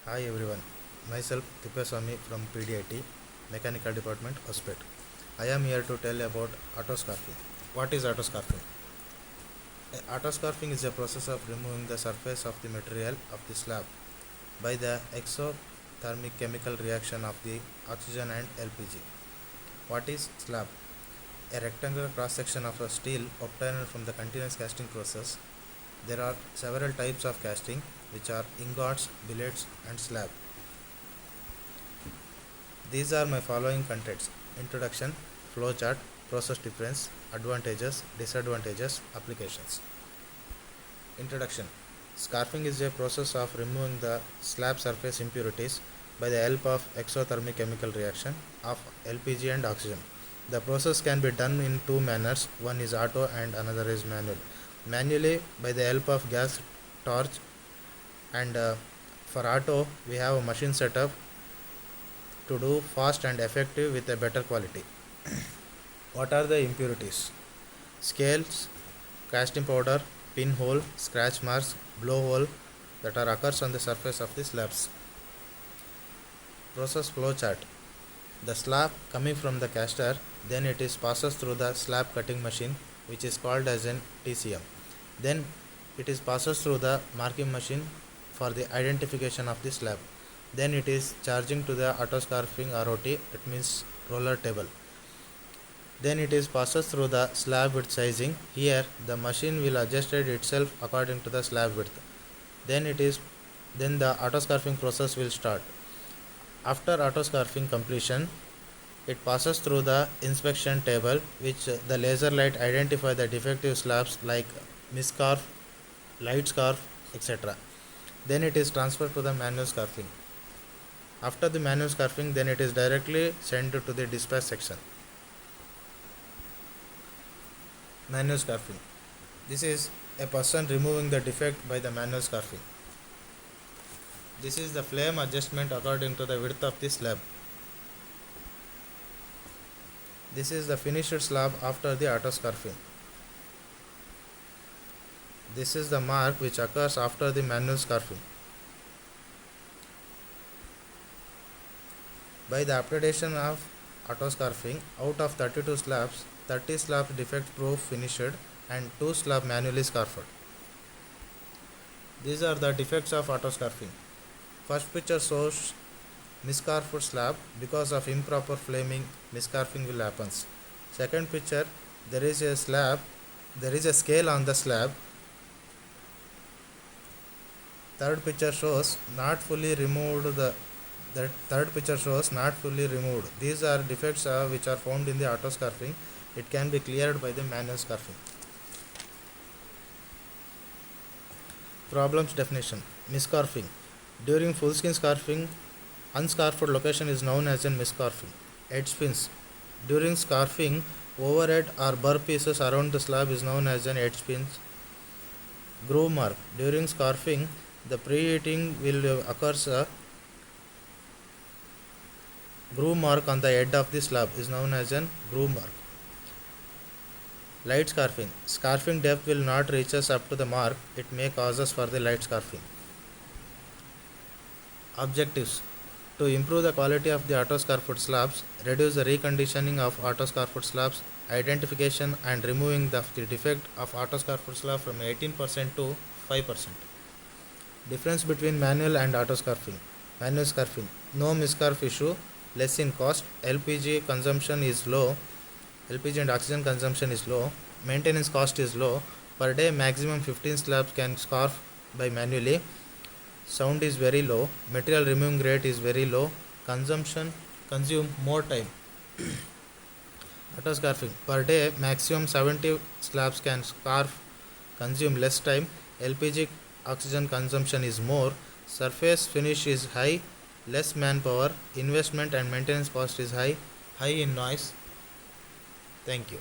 Hi everyone, myself Tippeswamy from PDIT, Mechanical Department, Hospet. I am here to tell about autoscarfing. What is autoscarfing? Autoscarfing is a process of removing the surface of the material of the slab by the exothermic chemical reaction of the oxygen and LPG. What is slab? A rectangular cross section of a steel obtained from the continuous casting process. There are several types of casting, which are ingots, billets, and slab. These are my following contents: introduction, flowchart, process difference, advantages, disadvantages, applications. Introduction. Scarfing is a process of removing the slab surface impurities by the help of exothermic chemical reaction of LPG and oxygen. The process can be done in two manners, one is auto and another is manual. Manually, by the help of gas torch, and for auto we have a machine setup to do fast and effective with a better quality. What are the impurities? Scales, casting powder, pinhole, scratch marks, blowhole that are occurs on the surface of the slabs. Process flow chart. The slab coming from the caster, then it is passes through the slab cutting machine, which is called as an TCM. Then it is passes through the marking machine for the identification of the slab. Then it is charging to the autoscarfing ROT, it means roller table. Then it is passes through the slab width sizing. Here the machine will adjust it itself according to the slab width. Then the autoscarfing process will start. After autoscarfing completion, it passes through the inspection table, which the laser light identify the defective slabs like miscarf, light scarf, etc. Then it is transferred to the manual scarfing. After the manual scarfing, then it is directly sent to the dispatch section. Manual scarfing. This is a person removing the defect by the manual scarfing. This is the flame adjustment according to the width of the slab. This is the finished slab after the autoscarfing. This is the mark which occurs after the manual scarfing. By the application of autoscarfing, out of 32 slabs, 30 slabs defect proof finished and 2 slabs manually scarfed. These are the defects of autoscarfing. First picture shows miscarfed slab. Because of improper flaming, miscarfing will happen. Second picture, there is a scale on the slab. Third picture shows not fully removed. These are defects which are found in the autoscarfing. It can be cleared by the manual scarfing. Problems definition. Miscarfing. During full skin scarfing, unscarfed location is known as a miscarfing. Edge spins. During scarfing, overhead or burr pieces around the slab is known as an edge spins. Groove mark. During scarfing, the preheating will occurs. Groove mark on the head of the slab is known as an groove mark. Light scarfing. Scarfing depth will not reach us up to the mark. It may cause us for the light scarfing. Objectives: to improve the quality of the autoscarfed slabs, reduce the reconditioning of autoscarfed slabs, identification and removing the defect of autoscarfed slab from 18% to 5%. Difference between manual and autoscarfing. Manual scarfing, no miscarf issue, less in cost, LPG consumption is low, LPG and oxygen consumption is low, maintenance cost is low, per day maximum 15 slabs can scarf by manually, sound is very low, material removing rate is very low, consume more time. Autoscarfing, per day maximum 70 slabs can scarf, consume less time, LPG oxygen consumption is more, surface finish is high, less manpower, investment and maintenance cost is high in noise. Thank you.